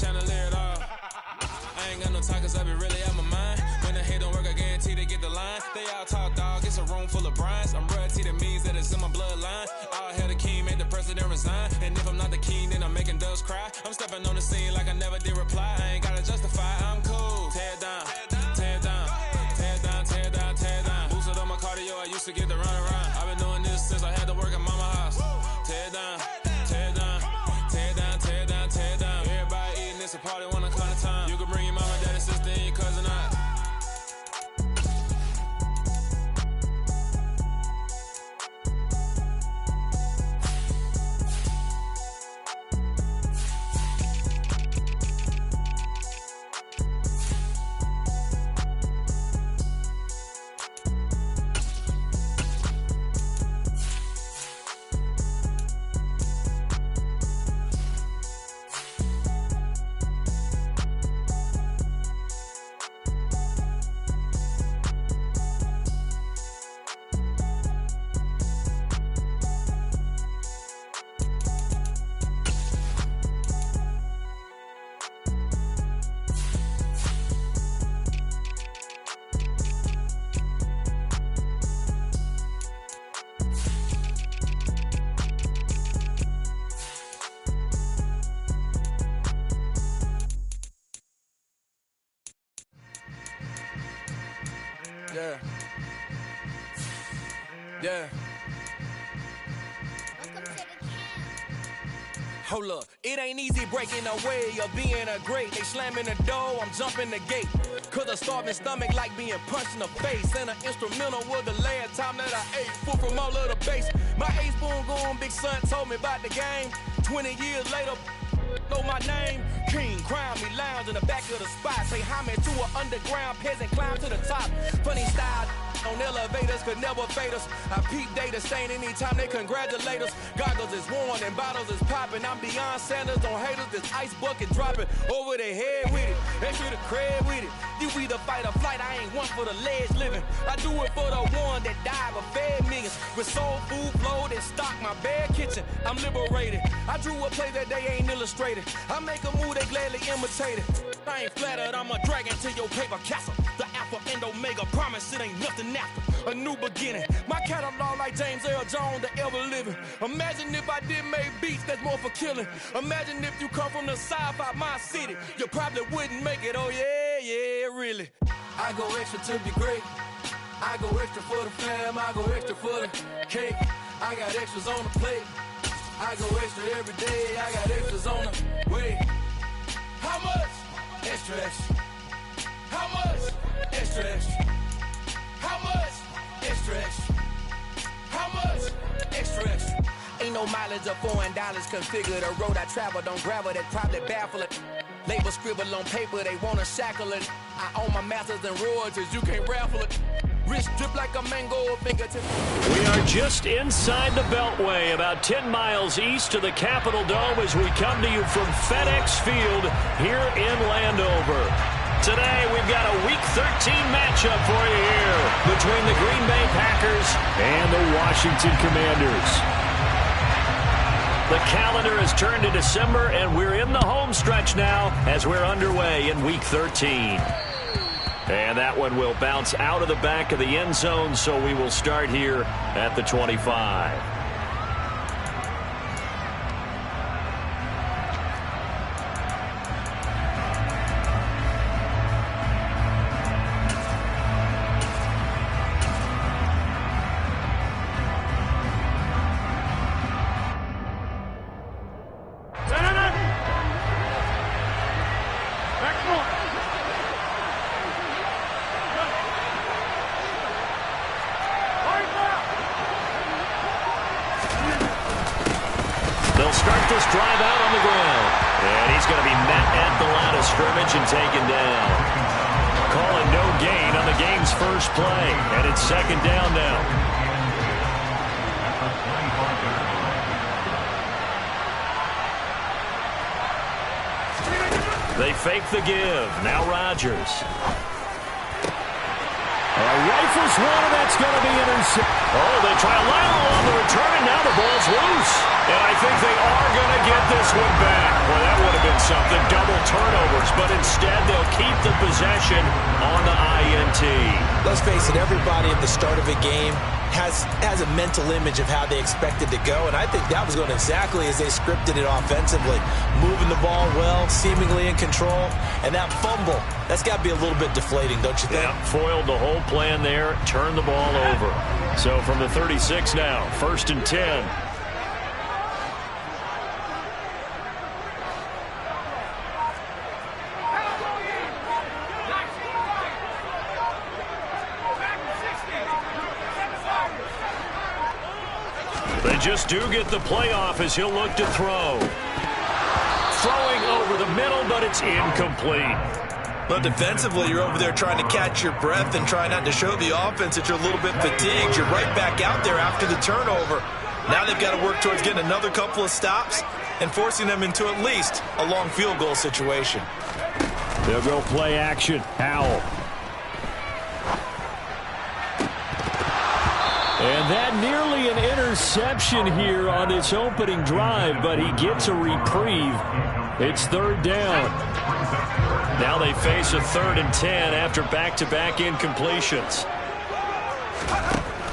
chandelier at all. I ain't got no talkers, I be really out my mind. When the hate don't work, I guarantee they get the line. They all talk, dog, it's a room full of brinds. I'm royalty, that means that it's in my bloodline. All hell the king, made the president resign. And if I'm not the king, then I'm making doves cry. I'm stepping on the scene like I never did reply. I ain't gotta justify, I'm cool. Tear down, tear down, tear down, tear down, tear down. Boosted on my cardio, I used to get the run around. I've been doing this since I had to work at mama house. Tear down, tear down, tear down, tear down, tear down. Everybody eating, it's a party when I come to time. You can bring your mama, daddy, sister, and your cousin out. Yeah. Yeah. Hold up, it ain't easy breaking away of being a great. They slamming the door, I'm jumping the gate. Cause a starving stomach like being punched in the face. And an instrumental was the last time that I ate food from all of the bass. My ace boom going big son told me about the game. 20 years later, know my name. King, crown me, lounge in the back of the spot. Say homage to an underground peasant, climb to the top. Funny style on elevators could never fade us. I peep data stain anytime they congratulate us. Goggles is worn and bottles is popping. I'm Deion Sanders on haters, this ice bucket dropping over their head with it. Extra the cred with it. You either fight or flight, I ain't one for the ledge living. I do it for the one that died but fed millions. With soul food flowed and stock my bad kitchen. I'm liberated. I drew a play that they ain't illustrated. I make a move they gladly imitated. I ain't flattered, I'm a dragon to your paper castle. The alpha and omega, promise it ain't nothing after. A new beginning. My catalog like James Earl Jones, the ever living. Imagine if I did make beats that's more for killing. Imagine if you come from the sci-fi my city. You probably wouldn't make it, oh yeah, really. I go extra to be great. I go extra for the fam, I go extra for the cake. I got extras on the plate. I go extra every day, I got extras on the way. How much? Extra, extra. How much? Extra, extra. How much? Extra, extra. How much? Extra, extra. Ain't no mileage of $4 configure the road I travel. Don't gravel that probably baffle it. Label scribble on paper, they wanna shackle it. I own my masters and royalties, you can't raffle it. Wrist drip like a mango fingertip. We are just inside the Beltway, about 10 miles east of the Capitol Dome as we come to you from FedEx Field here in Landover. Today, we've got a Week 13 matchup for you here between the Green Bay Packers and the Washington Commanders. The calendar has turned to December, and we're in the home stretch now as we're underway in Week 13. And that one will bounce out of the back of the end zone, so we will start here at the 25. They'll start this drive out on the ground. And he's going to be met at the line of scrimmage and taken down. Calling no gain on the game's first play. And it's second down now. They fake the give. Now Rodgers. Rifles one, and that's going to be intercepted. Oh, they try a lateral on the return, and now the ball's loose. And I think they are going to get this one back. Well, that would have been something. Double but instead they'll keep the possession on the INT. Let's face it, everybody at the start of a game has a mental image of how they expect it to go, and I think that was going exactly as they scripted it offensively. Moving the ball well, seemingly in control, and that fumble, that's got to be a little bit deflating, don't you think? Yeah, foiled the whole plan there, turned the ball over. So from the 36 now, 1st and 10. They just do get the playoff as he'll look to throw. Throwing over the middle, but it's incomplete. But defensively, you're over there trying to catch your breath and try not to show the offense that you're a little bit fatigued. You're right back out there after the turnover. Now they've got to work towards getting another couple of stops and forcing them into at least a long field goal situation. They'll go play action. Howell. And that nearly an interception here on this opening drive, but he gets a reprieve. It's 3rd down. Now they face a 3rd and 10 after back-to-back incompletions.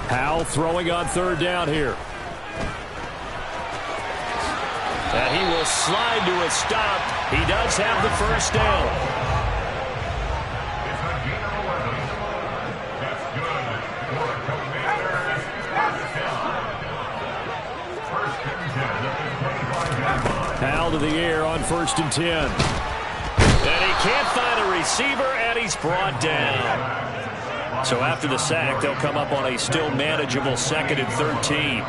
Howell throwing on 3rd down here. And he will slide to a stop. He does have the 1st down. Howell to the air on 1st and 10. And he can't find a receiver, and he's brought down. So after the sack, they'll come up on a still manageable 2nd and 13.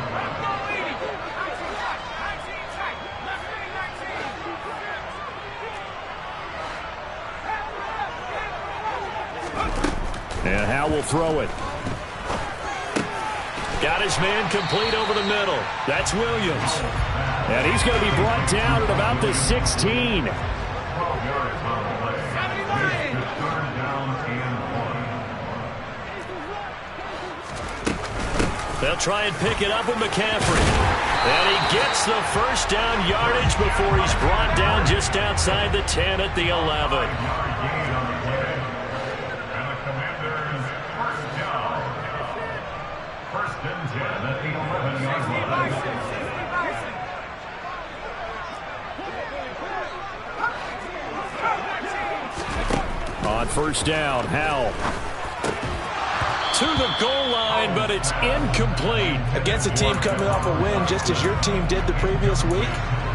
And Howell will throw it. Got his man complete over the middle. That's Williams. And he's going to be brought down at about the 16. They'll try and pick it up with McCaffrey. And he gets the 1st down yardage before he's brought down just outside the 10 at the 11. On 1st down, Howell. To the goal line, but it's incomplete. Against a team coming off a win, just as your team did the previous week,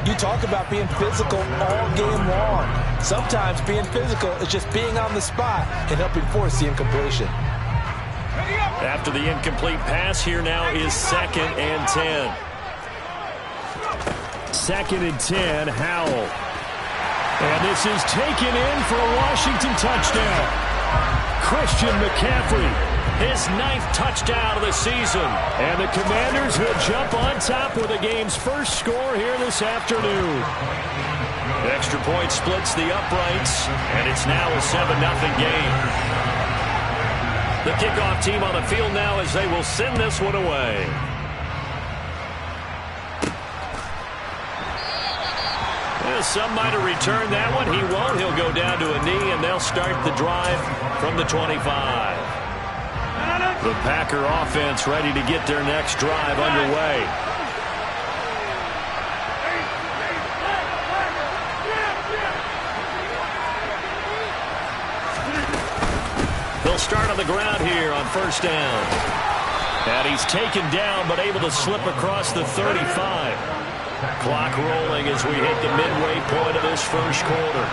you talk about being physical all game long. Sometimes being physical is just being on the spot and helping force the incompletion. After the incomplete pass, here now is 2nd and 10. 2nd and 10, Howell. And this is taken in for a Washington touchdown. Christian McCaffrey, his 9th touchdown of the season. And the Commanders will jump on top with the game's first score here this afternoon. The extra point splits the uprights, and it's now a 7-0 game. The kickoff team on the field now as they will send this one away. Some might have returned that one. He won't. He'll go down to a knee, and they'll start the drive from the 25. The Packer offense ready to get their next drive underway. They'll start on the ground here on 1st down. And he's taken down, but able to slip across the 35. Clock rolling as we hit the midway point of this 1st quarter.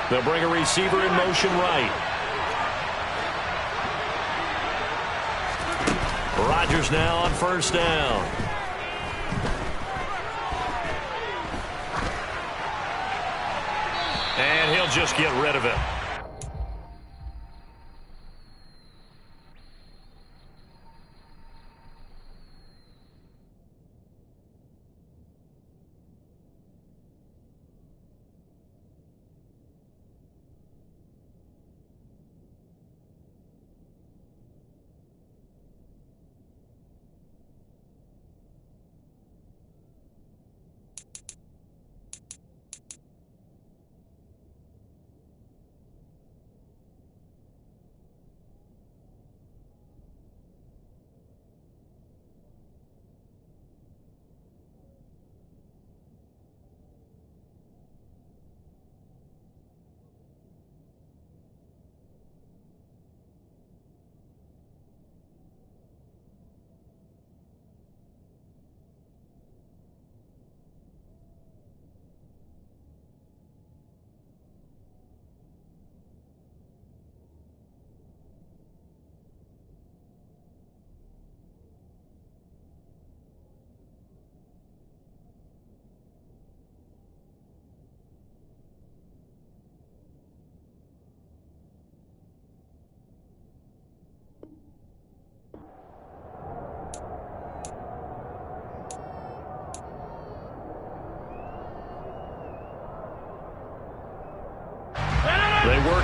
They'll bring a receiver in motion right. Rodgers now on 1st down. And he'll just get rid of it.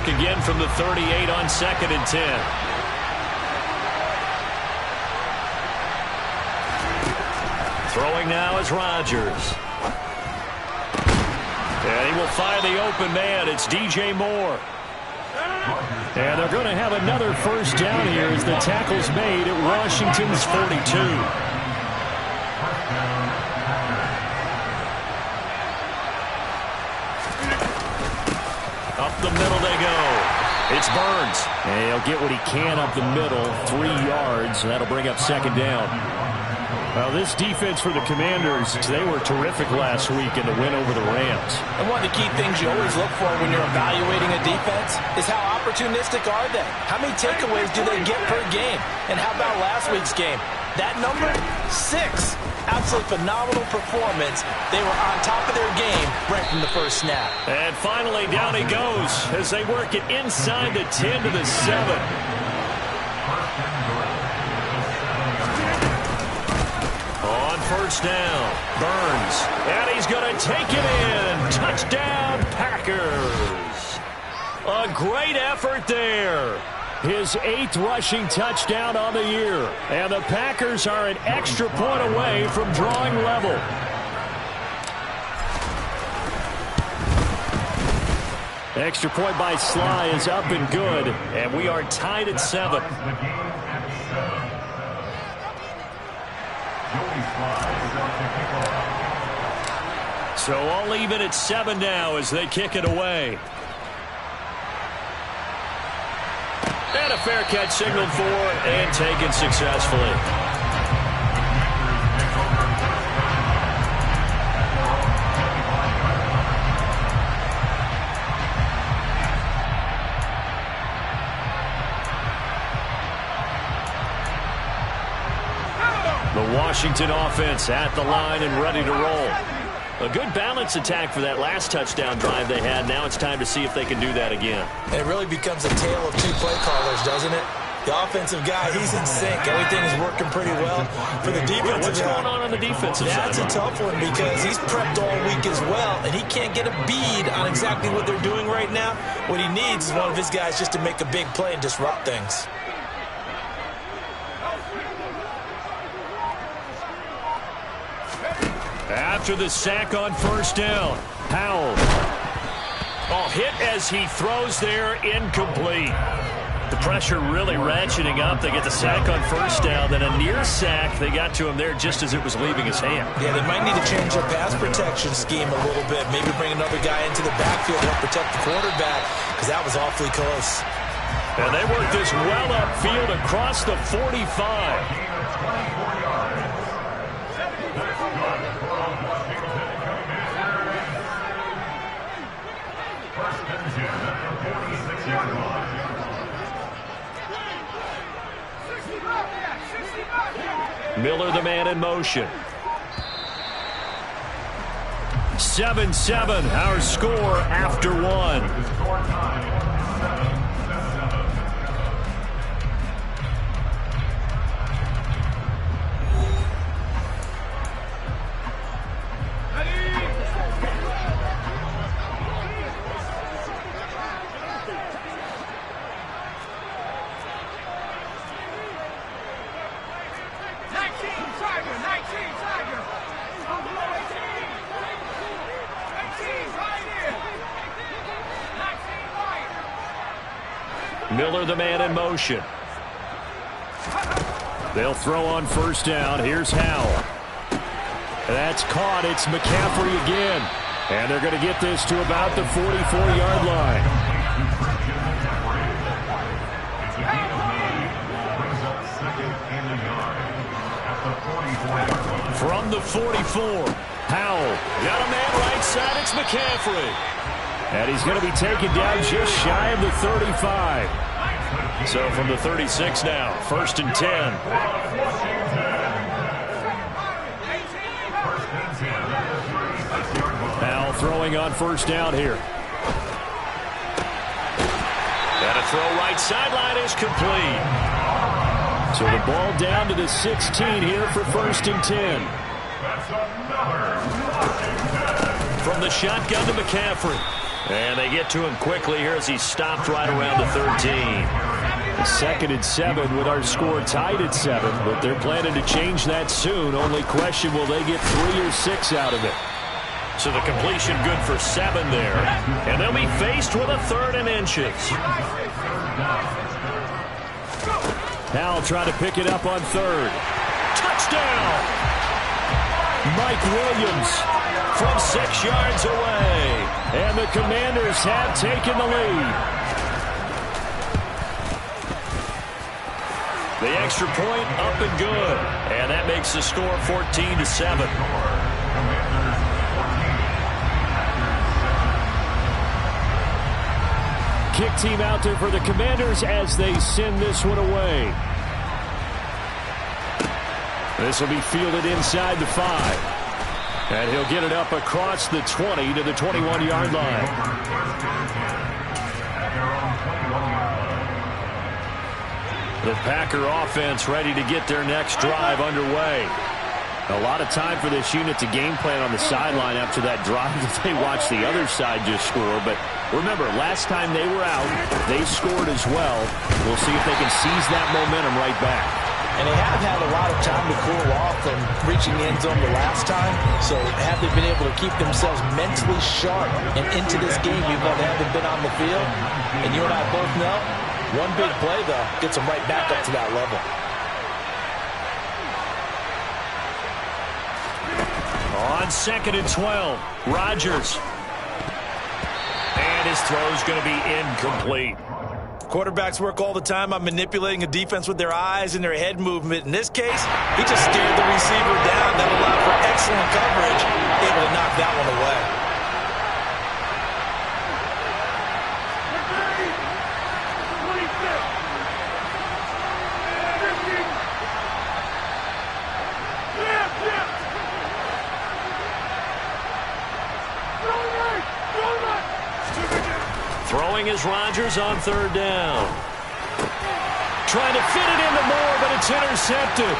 work again from the 38 on 2nd and 10. Throwing now is Rodgers. And he will find the open man. It's DJ Moore. And they're going to have another first down here as the tackle's made at Washington's 42. Up the middle they go. It's Burns. And he'll get what he can up the middle, 3 yards, and that'll bring up 2nd down. Well, this defense for the Commanders, they were terrific last week in the win over the Rams. And one of the key things you always look for when you're evaluating a defense is how opportunistic are they? How many takeaways do they get per game? And how about last week's game? That number, 6. Absolutely phenomenal performance. They were on top of their game right from the first snap. And finally, down he goes as they work it inside the 10 to the 7. First down, Burns, and he's going to take it in. Touchdown, Packers. A great effort there. His 8th rushing touchdown on the year. And the Packers are an extra point away from drawing level. Extra point by Sly is up and good, and we are tied at 7. So all even at 7 now as they kick it away. And a fair catch signaled for and taken successfully. The Washington offense at the line and ready to roll. A good balance attack for that last touchdown drive they had. Now it's time to see if they can do that again. And it really becomes a tale of 2 play callers, doesn't it? The offensive guy, he's in sync. Everything's working pretty well. For the defensive guy, what's going on the defensive side? That's a tough one because he's prepped all week as well, and he can't get a bead on exactly what they're doing right now. What he needs is one of his guys just to make a big play and disrupt things. After the sack on first down, Howell. Oh, hit as he throws there, incomplete. The pressure really ratcheting up. They get the sack on first down, then a near sack. They got to him there just as it was leaving his hand. Yeah, they might need to change their pass protection scheme a little bit. Maybe bring another guy into the backfield to help protect the quarterback because that was awfully close. And they work this well upfield across the 45. Miller, the man in motion. 7-7, our score after 1. Miller, the man in motion. They'll throw on first down. Here's Howell. That's caught. It's McCaffrey again. And they're going to get this to about the 44-yard line. From the 44, Howell. Got a man right side. It's McCaffrey. And he's going to be taken down just shy of the 35. So from the 36 now, 1st and 10. Now throwing on first down here. And a throw right sideline is complete. So the ball down to the 16 here for 1st and 10. From the shotgun to McCaffrey. And they get to him quickly here as he's stopped right around the 13. 2nd and 7 with our score tied at 7, but they're planning to change that soon. Only question, will they get 3 or 6 out of it? So the completion good for 7 there. And they'll be faced with a 3rd and inches. Howell trying to pick it up on 3rd. Touchdown! Mike Williams from 6 yards away. And the Commanders have taken the lead. The extra point up and good. And that makes the score 14-7. Kick team out there for the Commanders as they send this one away. This will be fielded inside the 5. And he'll get it up across the 20 to the 21-yard line. The Packer offense ready to get their next drive underway. A lot of time for this unit to game plan on the sideline after that drive that they watched the other side just score. But remember, last time they were out, they scored as well. We'll see if they can seize that momentum right back. And they have had a lot of time to cool off from reaching the end zone the last time. So have they been able to keep themselves mentally sharp and into this game, even though they haven't been on the field? And you and I both know, one big play, though, gets them right back up to that level. On 2nd and 12, Rodgers. And his throw's going to be incomplete. Quarterbacks work all the time on manipulating a defense with their eyes and their head movement. In this case, he just stared the receiver down. That allowed for excellent coverage, able to knock that one away. Throwing is Rodgers on 3rd down. Trying to fit it into Moore, but it's intercepted.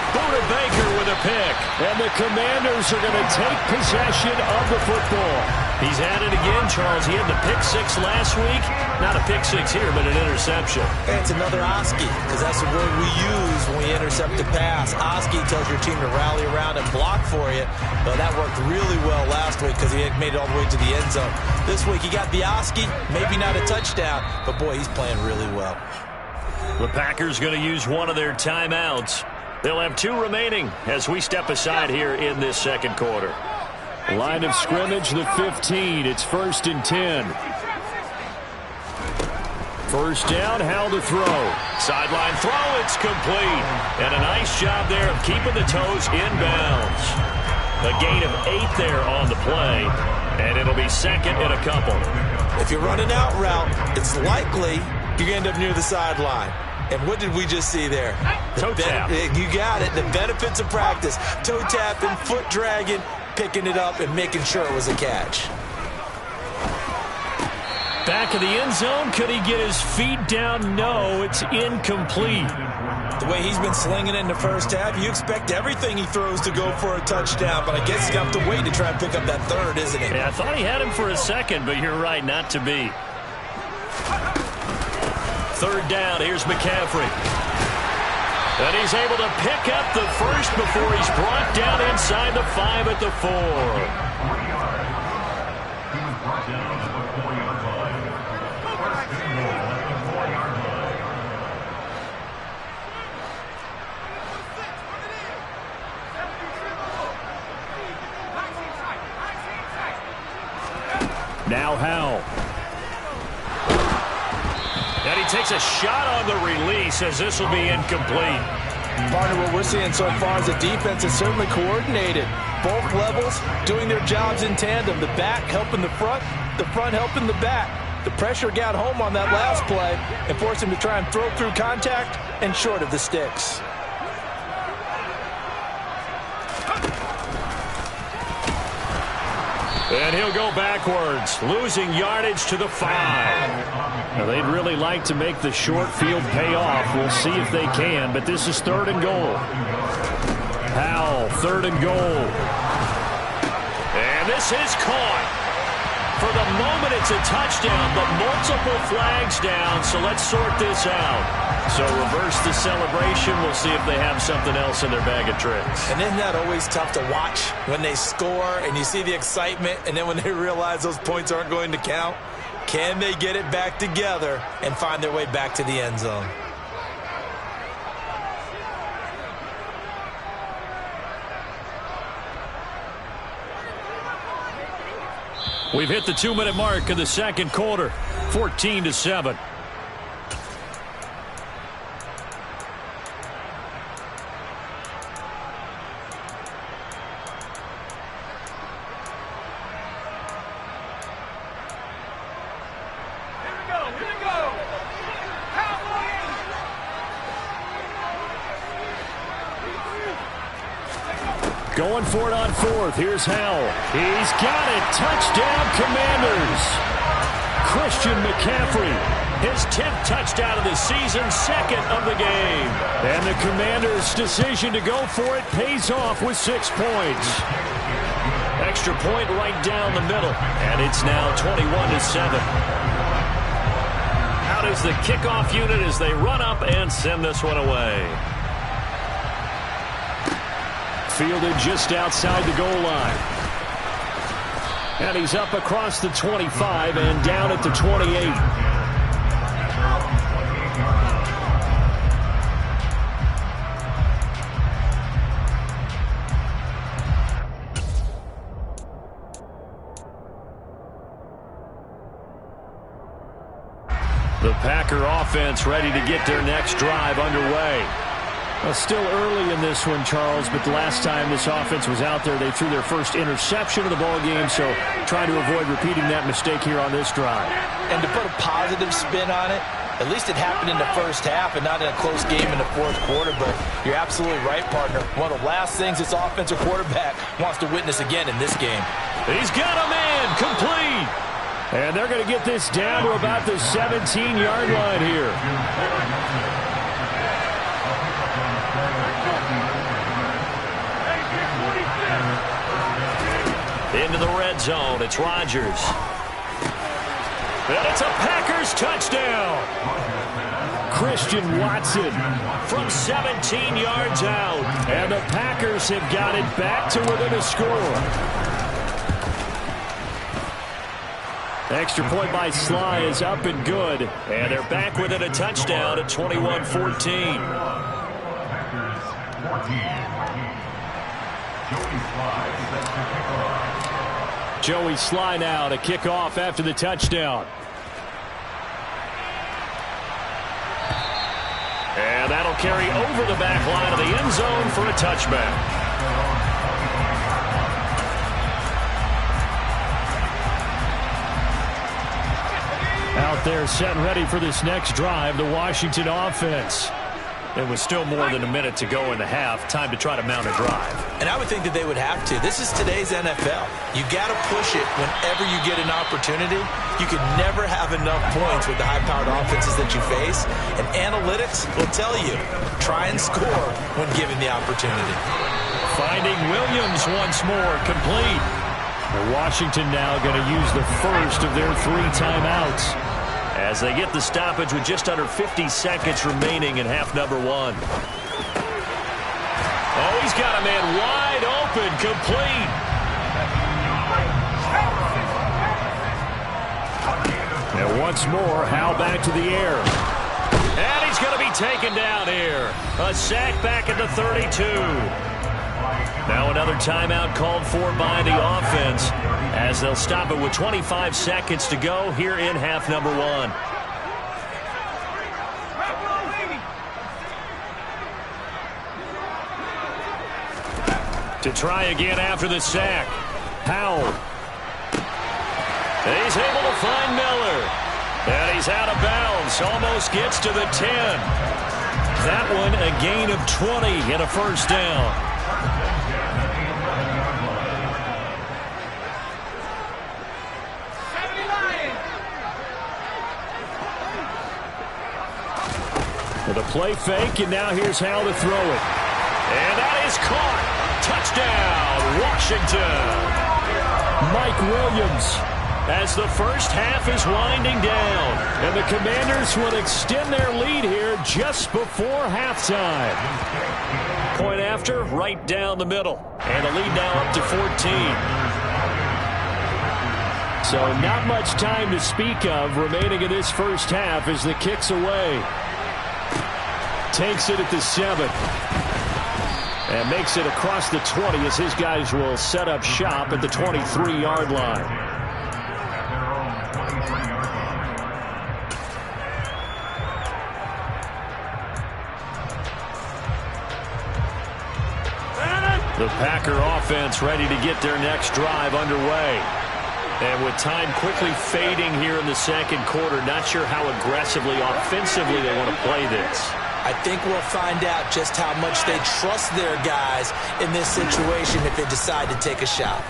Buda Baker with a pick. And the Commanders are going to take possession of the football. He's had it again, Charles. He had the pick 6 last week. Not a pick 6 here, but an interception. It's another Oski, because that's the word we use when we intercept a pass. Oski tells your team to rally around and block for you. But that worked really well last week because he had made it all the way to the end zone. This week he got the Oski, maybe not a touchdown, but boy, he's playing really well. The Packers going to use one of their timeouts. They'll have 2 remaining as we step aside here in this 2nd quarter. Line of scrimmage, the 15. It's 1st and 10. 1st down, Howell to throw. Sideline throw, it's complete. And a nice job there of keeping the toes inbounds. A gain of 8 there on the play. And it'll be 2nd and a couple. If you're running out route, it's likely you're going to end up near the sideline. And what did we just see there? Toe tap. You got it. The benefits of practice. Toe tapping, foot dragging, picking it up, and making sure it was a catch. Back of the end zone. Could he get his feet down? No, it's incomplete. The way he's been slinging in the first half, you expect everything he throws to go for a touchdown, but I guess he's got to wait to try and pick up that 3rd, isn't he? Yeah, I thought he had him for a 2nd, but you're right, not to be. 3rd down, here's McCaffrey. And he's able to pick up the 1st before he's brought down inside the 5 at the 4. Now Howell. And he takes a shot on the release as this will be incomplete. Partner, what we're seeing so far is the defense is certainly coordinated. Both levels doing their jobs in tandem. The back helping the front helping the back. The pressure got home on that last play and forced him to try and throw through contact and short of the sticks. And he'll go backwards, losing yardage to the 5. Now, they'd really like to make the short field pay off. We'll see if they can, but this is 3rd and goal. Howell, 3rd and goal. And this is caught. For the moment, it's a touchdown, but multiple flags down, so let's sort this out. So reverse the celebration. We'll see if they have something else in their bag of tricks. And isn't that always tough to watch when they score and you see the excitement, and then when they realize those points aren't going to count? Can they get it back together and find their way back to the end zone? We've hit the 2-minute mark of the second quarter, 14-7. Going for it on fourth. Here's Howell. He's got it. Touchdown, Commanders. Christian McCaffrey, his 10th touchdown of the season, 2nd of the game. And the Commanders' decision to go for it pays off with 6 points. Extra point right down the middle. And it's now 21-7. Out is the kickoff unit as they run up and send this one away. Fielded just outside the goal line. And he's up across the 25 and down at the 28. The Packer offense ready to get their next drive underway. Well, still early in this one, Charles, but the last time this offense was out there, they threw their first interception of the ball game, so trying to avoid repeating that mistake here on this drive. And to put a positive spin on it, at least it happened in the first half and not in a close game in the fourth quarter, but you're absolutely right, partner. One of the last things this offensive quarterback wants to witness again in this game. He's got a man complete. And they're going to get this down to about the 17-yard line here. Into the red zone, it's Rodgers. And it's a Packers touchdown. Christian Watson from 17 yards out. And the Packers have got it back to within a score. Extra point by Sly is up and good. And they're back within a touchdown at 21-14. Joey Sly now to kick off after the touchdown. And that'll carry over the back line of the end zone for a touchback. Out there set and ready for this next drive, the Washington offense. There was still more than a minute to go in the half. Time to try to mount a drive. And I would think that they would have to. This is today's NFL. You got to push it whenever you get an opportunity. You could never have enough points with the high-powered offenses that you face. And analytics will tell you, try and score when given the opportunity. Finding Williams once more, complete. Washington now going to use the first of their 3 timeouts as they get the stoppage with just under 50 seconds remaining in half number 1. Oh, he's got a man wide open, complete. And once more, Howell back to the air. And he's going to be taken down here. A sack back at the 32. Now another timeout called for by the offense as they'll stop it with 25 seconds to go here in half number 1. To try again after the sack. Howell. He's able to find Miller. And he's out of bounds. Almost gets to the 10. That one a gain of 20 and a first down. With a play fake, and now here's Howell to throw it. And that is caught. Touchdown, Washington. Mike Williams. as the first half is winding down. And the Commanders will extend their lead here just before halftime. Point after, right down the middle. And the lead now up to 14. So not much time to speak of remaining in this first half as the kick's away. Takes it at the 7. And makes it across the 20 as his guys will set up shop at the 23-yard line. The Packer offense ready to get their next drive underway. And with time quickly fading here in the second quarter, not sure how aggressively, offensively they want to play this. I think we'll find out just how much they trust their guys in this situation if they decide to take a shot.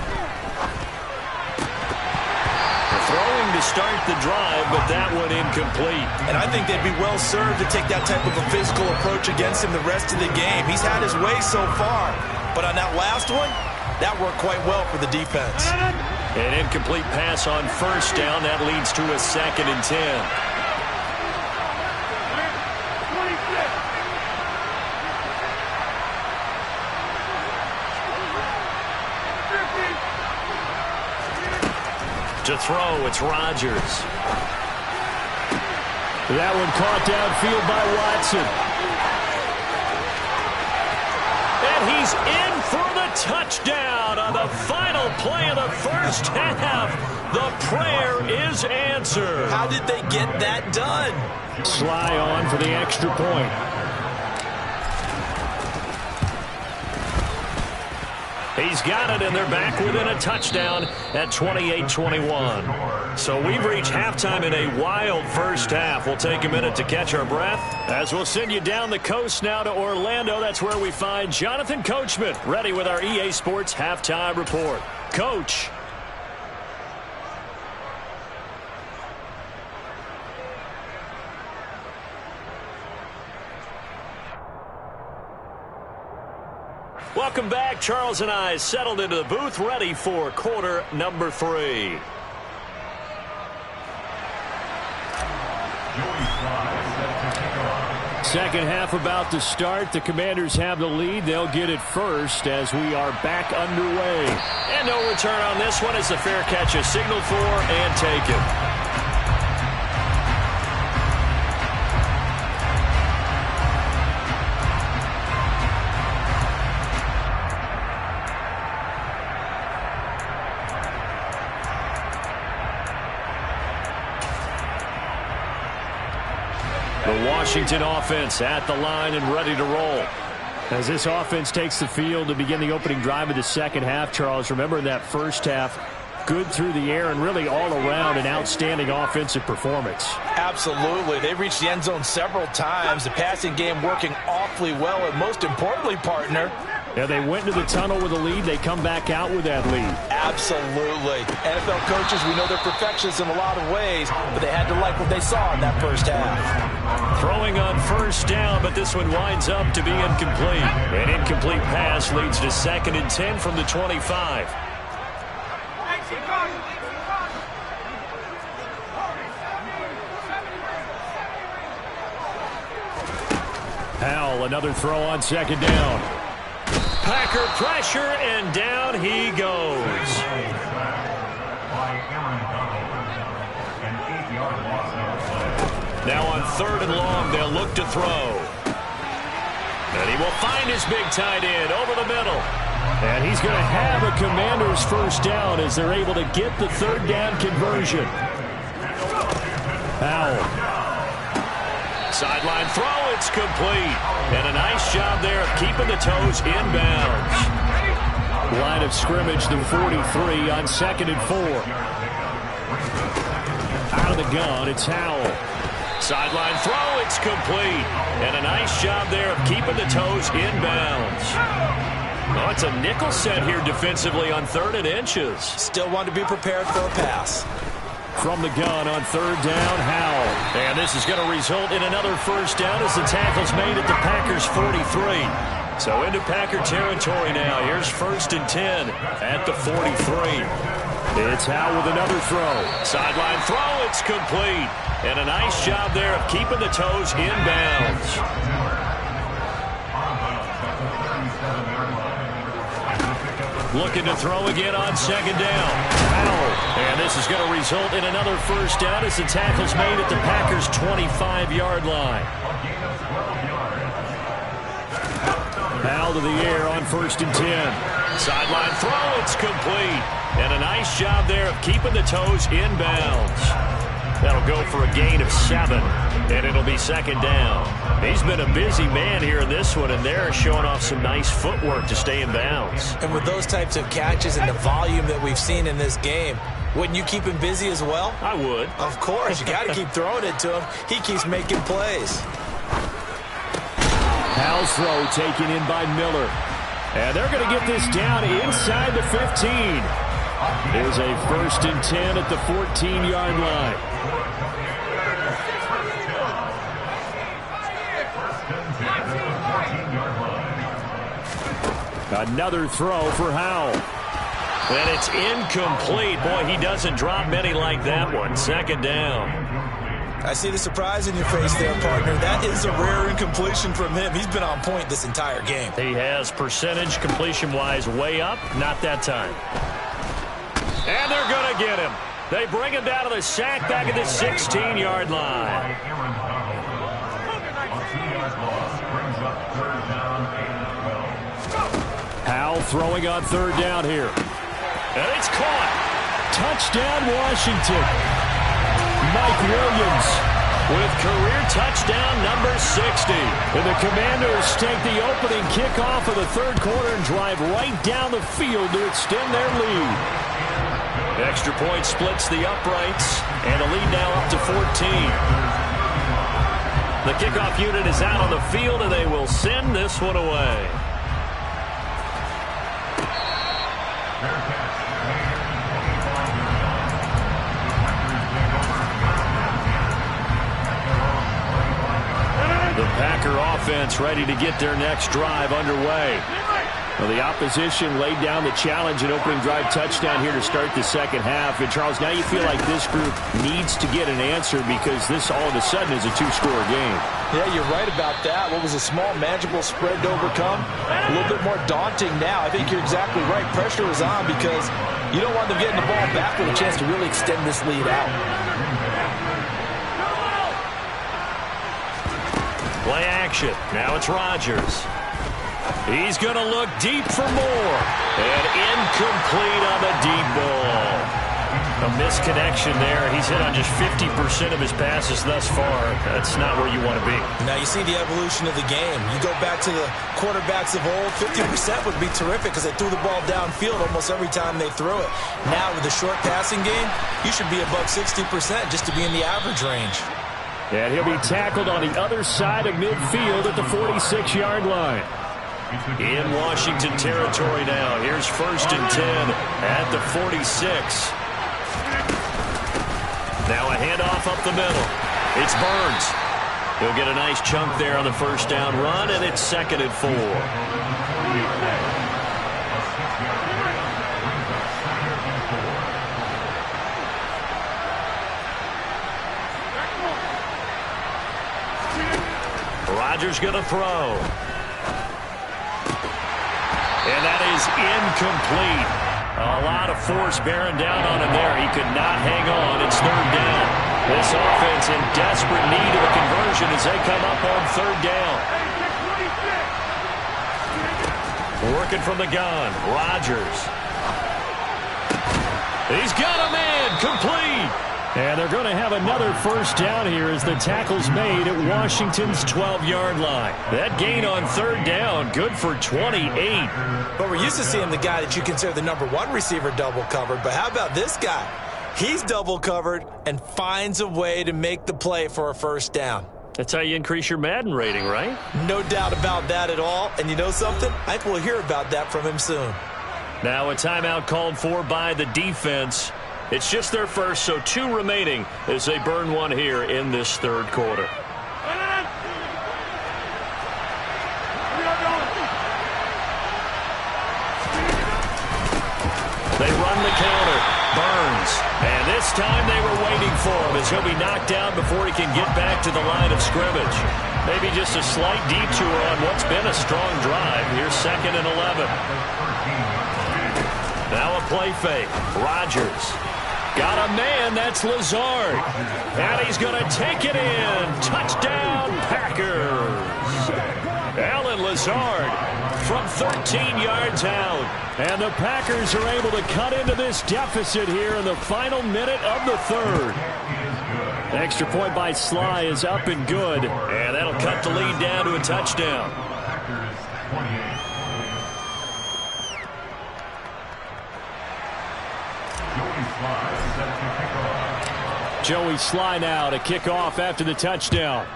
Throwing to start the drive, but that one incomplete. And I think they'd be well served to take that type of a physical approach against him the rest of the game. He's had his way so far, but on that last one, that worked quite well for the defense. An incomplete pass on first down. That leads to a 2nd and 10. To throw, it's Rodgers. That one caught downfield by Watson. And he's in for the touchdown on the final play of the first half. The prayer is answered. How did they get that done? Sly on for the extra point. He's got it, and they're back within a touchdown at 28-21. So we've reached halftime in a wild first half. We'll take a minute to catch our breath as we'll send you down the coast now to Orlando. That's where we find Jonathan Coachman ready with our EA Sports Halftime Report. Coach. Welcome back. Charles and I settled into the booth, ready for quarter number 3. Second half about to start. The Commanders have the lead. They'll get it first as we are back underway. And no return on this one as the fair catch is signaled for and taken. The Washington offense at the line and ready to roll. As this offense takes the field to begin the opening drive of the second half, Charles, remember in that first half, good through the air and really all around an outstanding offensive performance. Absolutely. They reached the end zone several times. The passing game working awfully well. And most importantly, partner, yeah, they went into the tunnel with a lead. They come back out with that lead. Absolutely. NFL coaches, we know they're perfectionists in a lot of ways, but they had to like what they saw in that first half. Throwing on first down, but this one winds up to be incomplete. An incomplete pass leads to 2nd and 10 from the 25. Howell, another throw on 2nd down. Packer pressure, and down he goes. Now on 3rd and long, they'll look to throw. And he will find his big tight end over the middle. And he's going to have a Commander's first down as they're able to get the 3rd down conversion. Howell. Sideline throw, it's complete. And a nice job there of keeping the toes inbounds. Line of scrimmage, the 43 on 2nd and 4. Out of the gun, it's Howell. Sideline throw, it's complete. And a nice job there of keeping the toes inbounds. Oh, it's a nickel set here defensively on 3rd and inches. Still want to be prepared for a pass. From the gun on 3rd down, Howell. And this is going to result in another first down as the tackle's made at the Packers' 43. So into Packer territory now. Here's 1st and 10 at the 43. It's Howe with another throw. Sideline throw, it's complete. And a nice job there of keeping the toes in bounds. Looking to throw again on second down. Howe. And this is going to result in another first down as the tackle's made at the Packers' 25-yard line. Howe to the air on 1st and 10. Sideline throw, it's complete. And a nice job there of keeping the toes in bounds. That'll go for a gain of 7, and it'll be second down. He's been a busy man here in this one, and they're showing off some nice footwork to stay in bounds. And with those types of catches and the volume that we've seen in this game, wouldn't you keep him busy as well? I would. Of course. You got to keep throwing it to him. He keeps making plays. Howe's throw taken in by Miller. And they're going to get this down inside the 15. Here's a 1st and 10 at the 14-yard line. Another throw for Howe. And it's incomplete. Boy, he doesn't drop many like that one. Second down. I see the surprise in your face there, partner. That is a rare incompletion from him. He's been on point this entire game. He has percentage completion-wise way up. Not that time. And they're going to get him. They bring him down to the sack back at the 16-yard line. Howe throwing on 3rd down here. And it's caught. Touchdown, Washington. Mike Williams with career touchdown number 60. And the Commanders take the opening kickoff of the 3rd quarter and drive right down the field to extend their lead. Extra point splits the uprights, and the lead now up to 14. The kickoff unit is out on the field, and they will send this one away. The Packer offense ready to get their next drive underway. Well, the opposition laid down the challenge and opening drive touchdown here to start the second half. And, Charles, now you feel like this group needs to get an answer because this all of a sudden is a 2-score game. Yeah, you're right about that. What was a small, manageable spread to overcome? A little bit more daunting now. I think you're exactly right. Pressure is on because you don't want them getting the ball back with a chance to really extend this lead out. Play action. Now it's Rodgers. He's going to look deep for more. And incomplete on the deep ball. A misconnection there. He's hit on just 50% of his passes thus far. That's not where you want to be. Now you see the evolution of the game. You go back to the quarterbacks of old, 50% would be terrific because they threw the ball downfield almost every time they threw it. Now with the short passing game, you should be above 60% just to be in the average range. And he'll be tackled on the other side of midfield at the 46-yard line. In Washington territory now. Here's 1st and 10 at the 46. Now a handoff up the middle. It's Burns. He'll get a nice chunk there on the 1st down run, and it's 2nd and 4. Rodgers going to throw. And that is incomplete. A lot of force bearing down on him there. He could not hang on. It's 3rd down. This offense in desperate need of a conversion as they come up on 3rd down. Working from the gun. Rodgers. He's got a man. Complete. And they're going to have another 1st down here as the tackle's made at Washington's 12-yard line. That gain on 3rd down, good for 28. But we're used to seeing the guy that you consider the number 1 receiver double covered. But how about this guy? He's double covered and finds a way to make the play for a 1st down. That's how you increase your Madden rating, right? No doubt about that at all. And you know something? I think we'll hear about that from him soon. Now a timeout called for by the defense. It's just their first, so 2 remaining as they burn one here in this 3rd quarter. They run the counter. Burns. And this time they were waiting for him as he'll be knocked down before he can get back to the line of scrimmage. Maybe just a slight detour on what's been a strong drive. Here's 2nd and 11. Now a play fake. Rodgers. Got a man, that's Lazard. And he's going to take it in. Touchdown, Packers. Alan Lazard from 13 yards out. And the Packers are able to cut into this deficit here in the final minute of the third. Extra point by Sly is up and good. And that'll cut the lead down to a touchdown. Joey Sly now to kick off after the touchdown.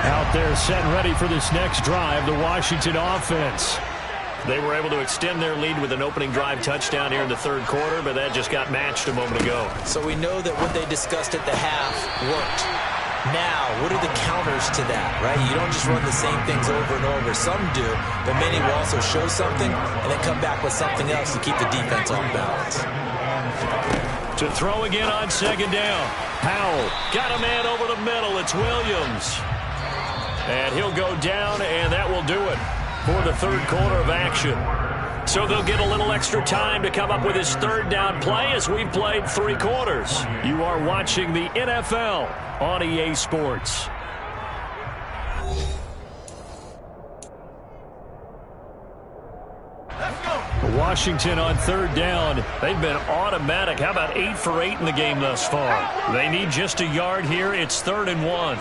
Out there set and ready for this next drive, the Washington offense. They were able to extend their lead with an opening drive touchdown here in the third quarter, but that just got matched a moment ago. So we know that what they discussed at the half worked. Now, what are the counters to that, right? You don't just run the same things over and over. Some do, but many will also show something and then come back with something else to keep the defense off balance. To throw again on 2nd down. Powell got a man over the middle. It's Williams. And he'll go down, and that will do it for the third quarter of action. So they'll get a little extra time to come up with his 3rd down play as we've played 3 quarters. You are watching the NFL on EA Sports. Washington on 3rd down. They've been automatic. How about 8 for 8 in the game thus far? They need just a yard here. It's 3rd and 1.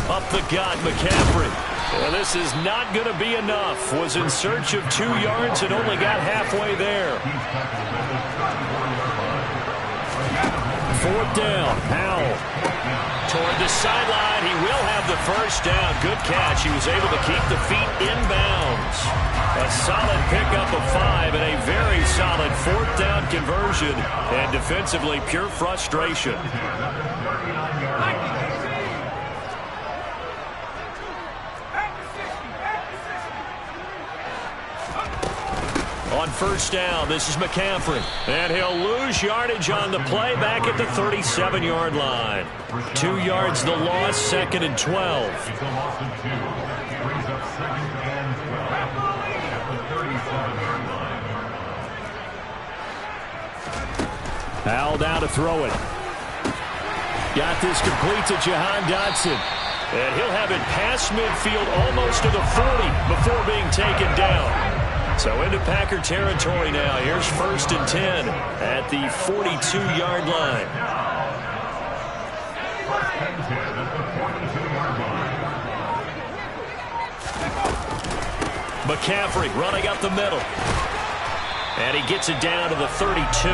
Up the gut, McCaffrey. Well, this is not going to be enough. Was in search of 2 yards and only got halfway there. 4th down. Powell toward the sideline. He will have the 1st down. Good catch. He was able to keep the feet in bounds. A solid pickup of 5 and a very solid 4th down conversion. And defensively, pure frustration. On 1st down, this is McCaffrey. And he'll lose yardage on the play back at the 37-yard line. 2 yards the loss, 2nd and 12. Powell down to throw it. Got this complete to Jahan Dotson. And he'll have it past midfield almost to the 40 before being taken down. So into Packer territory now. Here's 1st and 10 at the 42-yard line. McCaffrey running up the middle. And he gets it down to the 32.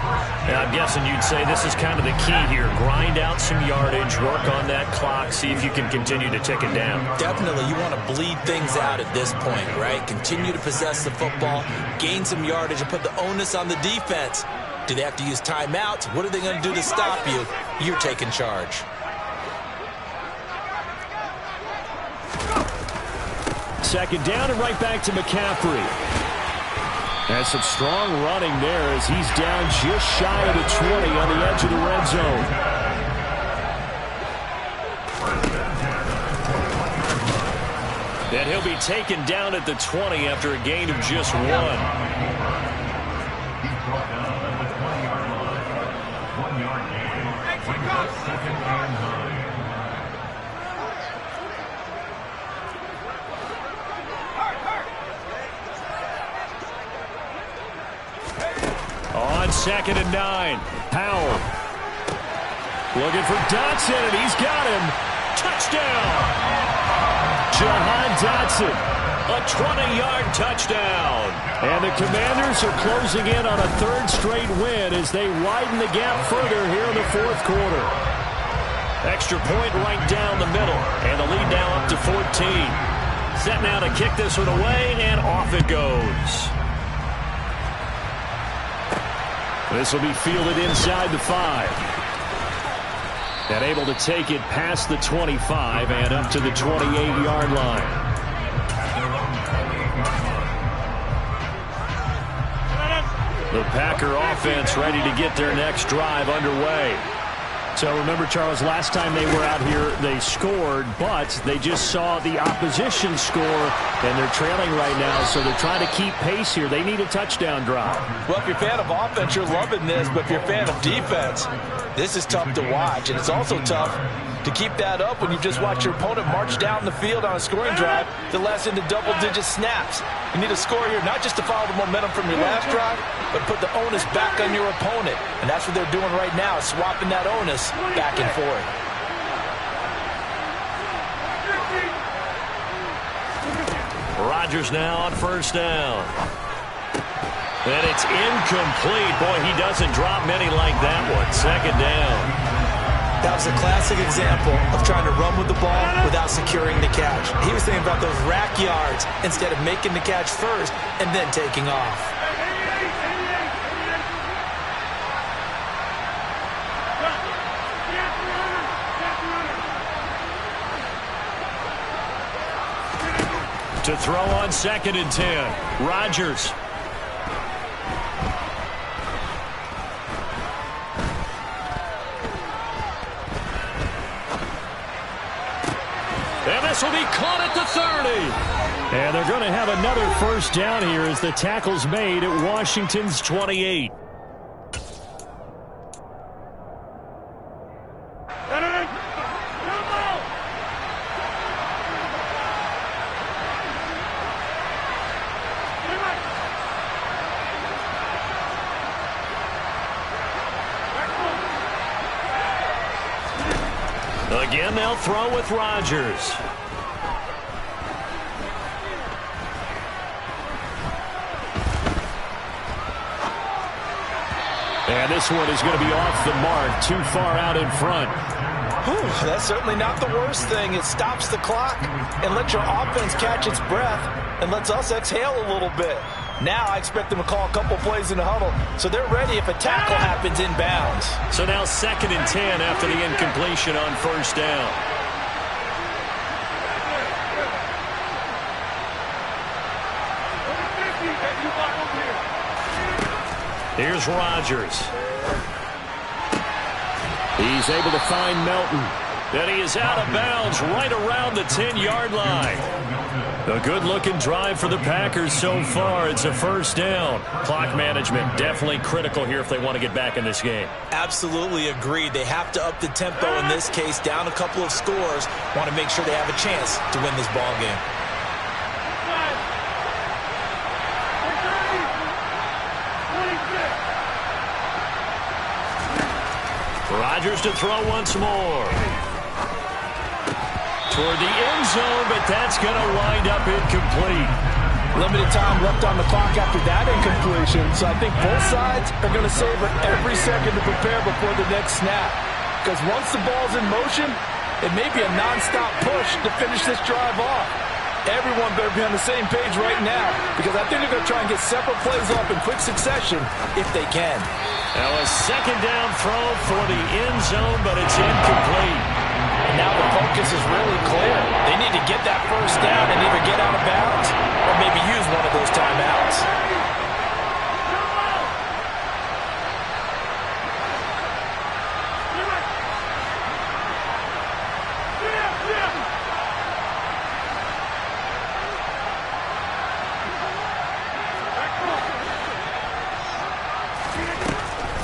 And I'm guessing you'd say this is kind of the key here. Grind out some yardage, work on that clock, see if you can continue to tick it down. Definitely, you want to bleed things out at this point, right? Continue to possess the football, gain some yardage, and put the onus on the defense. Do they have to use timeouts? What are they going to do to stop you? You're taking charge. Second down and right back to McCaffrey. And some strong running there as he's down just shy of the 20 on the edge of the red zone. And he'll be taken down at the 20 after a gain of just 1. On 2nd and 9, Powell looking for Dotson, and he's got him. Touchdown! Jahan Dotson, a 20-yard touchdown. And the Commanders are closing in on a 3rd straight win as they widen the gap further here in the 4th quarter. Extra point right down the middle, and the lead now up to 14. Set now to kick this one away, and off it goes. This will be fielded inside the 5. And able to take it past the 25 and up to the 28-yard line. The Packer offense ready to get their next drive underway. So remember, Charles, last time they were out here, they scored, but they just saw the opposition score, and they're trailing right now, so they're trying to keep pace here. They need a touchdown drive. Well, if you're a fan of offense, you're loving this, but if you're a fan of defense, this is tough to watch, and it's also tough to keep that up when you just watch your opponent march down the field on a scoring drive that lasts into double-digit snaps. You need a score here, not just to follow the momentum from your last drive, but put the onus back on your opponent. And that's what they're doing right now, swapping that onus back and forth. Rodgers now on first down. And it's incomplete. Boy, he doesn't drop many like that one. Second down. That was a classic example of trying to run with the ball without securing the catch. He was thinking about those rack yards instead of making the catch first and then taking off. To throw on 2nd and 10. Rodgers. And this will be caught at the 30. And they're going to have another first down here as the tackle's made at Washington's 28. Again, they'll throw with Rodgers. And this one is going to be off the mark, too far out in front. Whew, that's certainly not the worst thing. It stops the clock and lets your offense catch its breath and lets us exhale a little bit. Now I expect them to call a couple plays in the huddle, so they're ready if a tackle happens inbounds. So now 2nd and 10 after the incompletion on first down. Here's Rodgers. He's able to find Melton. And he is out of bounds right around the 10-yard line. A good-looking drive for the Packers so far. It's a first down. Clock management definitely critical here if they want to get back in this game. Absolutely agreed. They have to up the tempo in this case, down a couple of scores. Want to make sure they have a chance to win this ball game. Rodgers to throw once more. Toward the end zone, but that's going to wind up incomplete. Limited time left on the clock after that incompletion, so I think both sides are going to savor every second to prepare before the next snap. Because once the ball's in motion, it may be a non-stop push to finish this drive off. Everyone better be on the same page right now, because I think they're going to try and get several plays off in quick succession if they can. Now a second down throw for the end zone, but it's incomplete. And now the focus is really clear. They need to get that first down and either get out of bounds or maybe use one of those timeouts.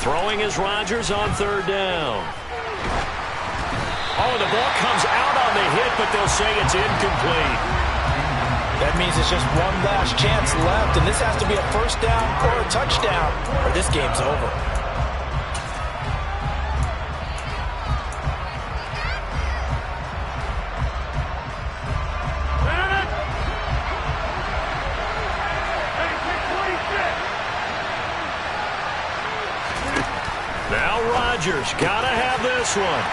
Throwing is Rodgers on third down. Oh, the ball comes out on the hit, but they'll say it's incomplete. That means it's just one last chance left, and this has to be a first down or a touchdown, or this game's over. Now Rodgers gotta have this one.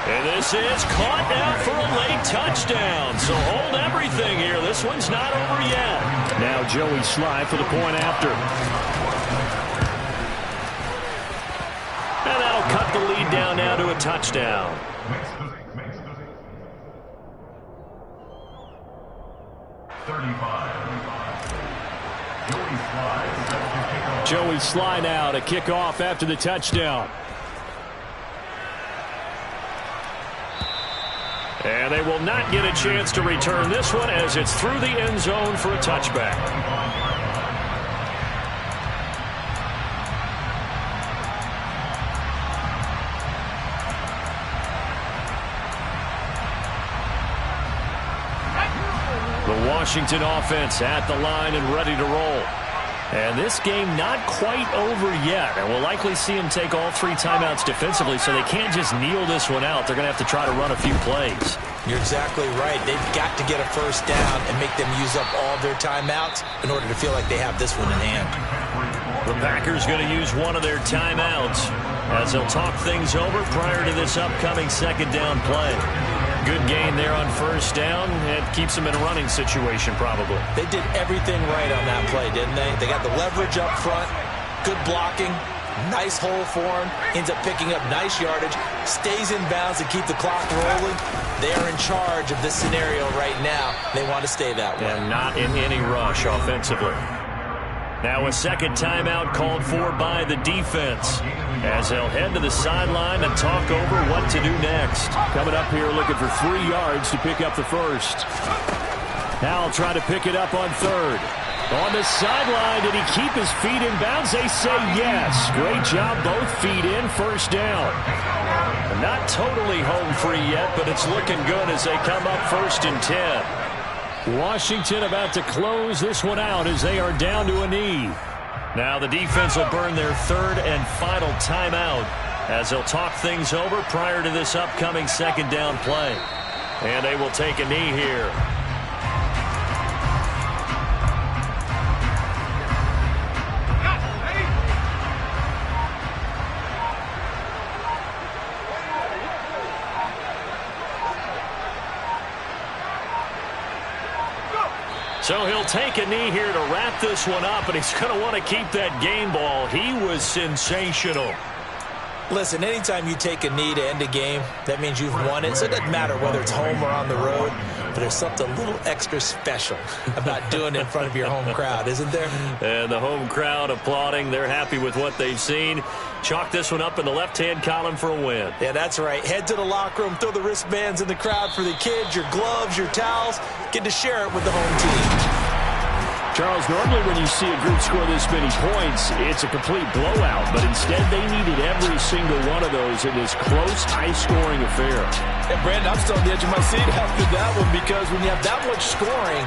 And this is caught now for a late touchdown. So hold everything here. This one's not over yet. Now Joey Sly for the point after. And that'll cut the lead down now to a touchdown. Joey Sly now to kick off after the touchdown. And they will not get a chance to return this one as it's through the end zone for a touchback. The Washington offense at the line and ready to roll. And this game not quite over yet. And we'll likely see them take all 3 timeouts defensively, so they can't just kneel this one out. They're going to have to try to run a few plays. You're exactly right. They've got to get a first down and make them use up all their timeouts in order to feel like they have this one in hand. The Packers going to use one of their timeouts as they'll talk things over prior to this upcoming second down play. Good gain there on first down. It keeps them in a running situation probably. They did everything right on that play, didn't they? They got the leverage up front, good blocking, nice hole for him, ends up picking up nice yardage, stays in bounds to keep the clock rolling. They are in charge of this scenario right now. They want to stay that way. And not in any rush offensively. Now a second timeout called for by the defense as they'll head to the sideline and talk over what to do next. Coming up here looking for 3 yards to pick up the first. Now he'll try to pick it up on third. On the sideline, did he keep his feet in bounds? They say yes. Great job, both feet in, first down. Not totally home free yet, but it's looking good as they come up 1st and 10. Washington about to close this one out as they are down to a knee. Now the defense will burn their 3rd and final timeout as they'll talk things over prior to this upcoming second down play. And they will take a knee here. So he'll take a knee here to wrap this one up, and he's going to want to keep that game ball. He was sensational. Listen, anytime you take a knee to end a game, that means you've won it. So it doesn't matter whether it's home or on the road, but there's something a little extra special about doing it in front of your home crowd, isn't there? And the home crowd applauding. They're happy with what they've seen. Chalk this one up in the left-hand column for a win. Yeah, that's right. Head to the locker room, throw the wristbands in the crowd for the kids, your gloves, your towels. Get to share it with the home team. Charles, normally when you see a group score this many points, it's a complete blowout. But instead, they needed every single one of those in this close, high-scoring affair. And Brandon, I'm still on the edge of my seat after that one because when you have that much scoring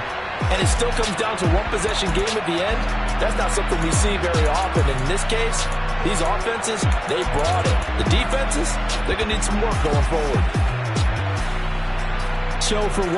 and it still comes down to one-possession game at the end, that's not something we see very often. And in this case, these offenses, they brought it. The defenses, they're going to need some work going forward. So for